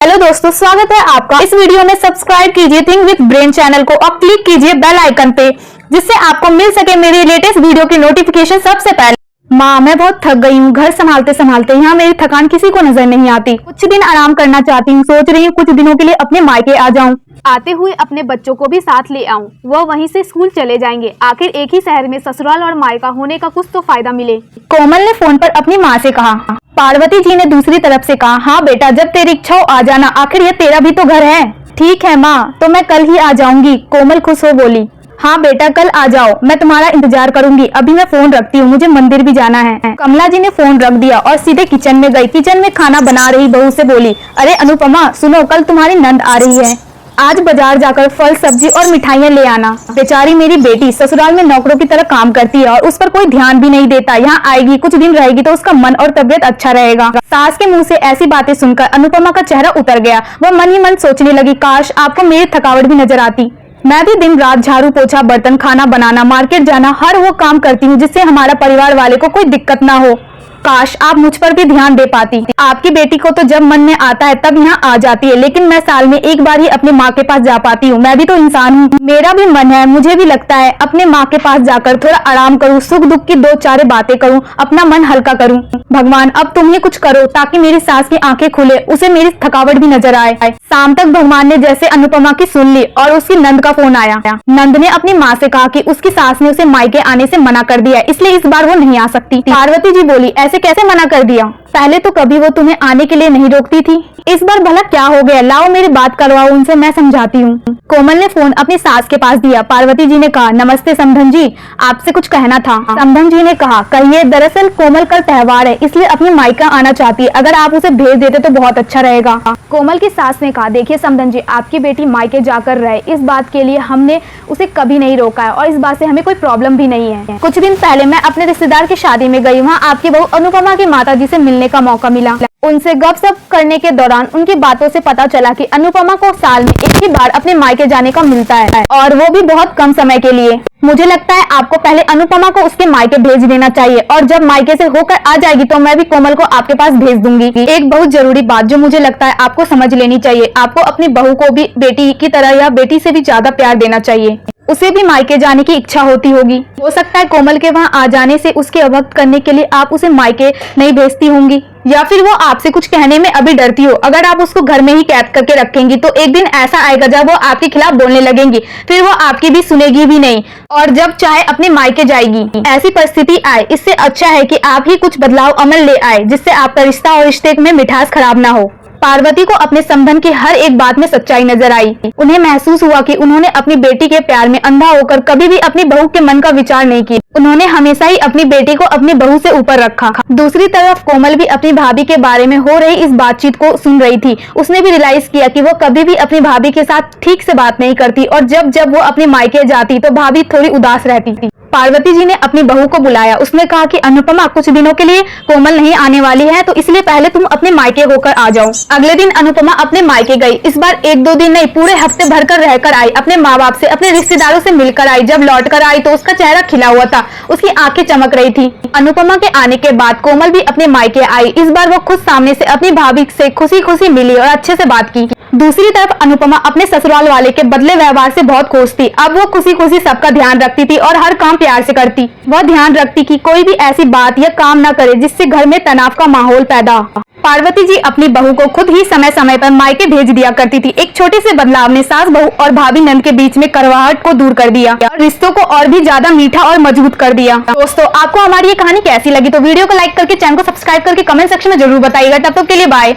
Hello दोस्तों, स्वागत है आपका इस वीडियो में। सब्सक्राइब कीजिए थिंक विद ब्रेन चैनल को और क्लिक कीजिए बेल आइकन पे, जिससे आपको मिल सके मेरी लेटेस्ट वीडियो की नोटिफिकेशन सबसे पहले। माँ, मैं बहुत थक गई हूँ। घर संभालते संभालते यहाँ मेरी थकान किसी को नजर नहीं आती। कुछ दिन आराम करना चाहती हूँ। सोच रही हूँ कुछ दिनों के लिए अपने मायके आ जाऊँ। आते हुए अपने बच्चों को भी साथ ले आऊं। वह वहीं से स्कूल चले जाएंगे। आखिर एक ही शहर में ससुराल और मायका होने का कुछ तो फायदा मिले। कोमल ने फोन पर अपनी माँ से कहा। पार्वती जी ने दूसरी तरफ से कहा, हाँ बेटा, जब तेरी इच्छा हो आ जाना। आखिर ये तेरा भी तो घर है। ठीक है माँ, तो मैं कल ही आ जाऊंगी। कोमल खुश हो बोली। हाँ बेटा, कल आ जाओ, मैं तुम्हारा इंतजार करूंगी। अभी मैं फोन रखती हूँ, मुझे मंदिर भी जाना है। कमला जी ने फोन रख दिया और सीधे किचन में गई। किचन में खाना बना रही बहू से बोली, अरे अनुपमा सुनो, कल तुम्हारी नंद आ रही है। आज बाजार जाकर फल सब्जी और मिठाइयाँ ले आना। बेचारी मेरी बेटी ससुराल में नौकरों की तरह काम करती है और उस पर कोई ध्यान भी नहीं देता। यहाँ आएगी, कुछ दिन रहेगी तो उसका मन और तबीयत अच्छा रहेगा। सास के मुंह से ऐसी बातें सुनकर अनुपमा का चेहरा उतर गया। वह मन ही मन सोचने लगी, काश आपको मेरी थकावट भी नजर आती। मैं भी दिन रात झाड़ू पोछा, बर्तन, खाना बनाना, मार्केट जाना, हर वो काम करती हूँ जिससे हमारा परिवार वाले को कोई दिक्कत ना हो। काश आप मुझ पर भी ध्यान दे पाती। आपकी बेटी को तो जब मन में आता है तब यहाँ आ जाती है, लेकिन मैं साल में एक बार ही अपनी माँ के पास जा पाती हूँ। मैं भी तो इंसान हूँ, मेरा भी मन है। मुझे भी लगता है अपने माँ के पास जाकर थोड़ा आराम करूँ, सुख दुख की दो चार बातें करूँ, अपना मन हल्का करूँ। भगवान, अब तुम ही कुछ करो ताकि मेरी सास की आंखें खुले, उसे मेरी थकावट भी नजर आए। शाम तक भगवान ने जैसे अनुपमा की सुन ली और उसकी नंद का फोन आया। नंद ने अपनी माँ से कहा कि उसकी सास ने उसे मायके आने से मना कर दिया, इसलिए इस बार वो नहीं आ सकती। पार्वती जी बोली, ऐसे कैसे मना कर दिया? पहले तो कभी वो तुम्हें आने के लिए नहीं रोकती थी, इस बार भला क्या हो गया? लाओ मेरी बात करवाओ उनसे, मैं समझाती हूँ। कोमल ने फोन अपनी सास के पास दिया। पार्वती जी ने कहा, नमस्ते समधन जी, आपसे कुछ कहना था। समधन जी ने कहा, कहिए। दरअसल कोमल कल त्योहार है, इसलिए अपनी मायका आना चाहती है। अगर आप उसे भेज देते तो बहुत अच्छा रहेगा। कोमल की सास ने कहा, देखिए समधन जी, आपकी बेटी मायके जाकर रहे, इस बात के लिए हमने उसे कभी नहीं रोका है और इस बात से हमें कोई प्रॉब्लम भी नहीं है। कुछ दिन पहले मैं अपने रिश्तेदार की शादी में गई, वहाँ आपकी बहू अनुपमा की माता जी से मिलने का मौका मिला। उनसे गपशप करने के दौरान उनकी बातों से पता चला कि अनुपमा को साल में एक ही बार अपने मायके जाने का मिलता है, और वो भी बहुत कम समय के लिए। मुझे लगता है आपको पहले अनुपमा को उसके मायके भेज देना चाहिए, और जब मायके से होकर आ जाएगी तो मैं भी कोमल को आपके पास भेज दूंगी। एक बहुत जरूरी बात जो मुझे लगता है आपको समझ लेनी चाहिए, आपको अपनी बहू को भी बेटी की तरह या बेटी से भी ज्यादा प्यार देना चाहिए। उसे भी मायके जाने की इच्छा होती होगी। हो सकता है कोमल के वहाँ आ जाने से उसके अवक्त करने के लिए आप उसे मायके नहीं भेजती होंगी, या फिर वो आपसे कुछ कहने में अभी डरती हो। अगर आप उसको घर में ही कैद करके रखेंगी तो एक दिन ऐसा आएगा जब वो आपके खिलाफ बोलने लगेंगी, फिर वो आपकी भी सुनेगी भी नहीं, और जब चाहे अपने मायके जाएगी। ऐसी परिस्थिति आए, इससे अच्छा है कि आप ही कुछ बदलाव अमल ले आए, जिससे आपका रिश्ता और रिश्ते में मिठास खराब ना हो। पार्वती को अपने समधन की हर एक बात में सच्चाई नजर आई। उन्हें महसूस हुआ कि उन्होंने अपनी बेटी के प्यार में अंधा होकर कभी भी अपनी बहू के मन का विचार नहीं किया। उन्होंने हमेशा ही अपनी बेटी को अपनी बहू से ऊपर रखा। दूसरी तरफ कोमल भी अपनी भाभी के बारे में हो रही इस बातचीत को सुन रही थी। उसने भी रियलाइज किया कि वो कभी भी अपनी भाभी के साथ ठीक से बात नहीं करती, और जब जब वो अपने मायके जाती तो भाभी थोड़ी उदास रहती थी। पार्वती जी ने अपनी बहू को बुलाया। उसने कहा कि अनुपमा, कुछ दिनों के लिए कोमल नहीं आने वाली है, तो इसलिए पहले तुम अपने मायके होकर आ जाओ। अगले दिन अनुपमा अपने मायके गई। इस बार एक दो दिन नहीं, पूरे हफ्ते भर कर रहकर आई। अपने माँ बाप से, अपने रिश्तेदारों से मिलकर आई। जब लौट कर आई तो उसका चेहरा खिला हुआ था, उसकी आंखें चमक रही थी। अनुपमा के आने के बाद कोमल भी अपने मायके आई। इस बार वो खुद सामने से अपनी भाभी से खुशी खुशी मिली और अच्छे से बात की। दूसरी तरफ अनुपमा अपने ससुराल वाले के बदले व्यवहार से बहुत खुश थी। अब वो खुशी खुशी सबका ध्यान रखती थी और हर काम प्यार से करती। वह ध्यान रखती कि कोई भी ऐसी बात या काम न करे जिससे घर में तनाव का माहौल पैदा हो। पार्वती जी अपनी बहू को खुद ही समय समय पर मायके भेज दिया करती थी। एक छोटे से बदलाव ने सास बहू और भाभी नंद के बीच में कड़वाहट को दूर कर दिया और रिश्तों को और भी ज्यादा मीठा और मजबूत कर दिया। दोस्तों, आपको हमारी ये कहानी कैसी लगी? तो वीडियो को लाइक करके, चैनल को सब्सक्राइब करके कमेंट सेक्शन में जरूर बताइएगा। तब तक के लिए बाय।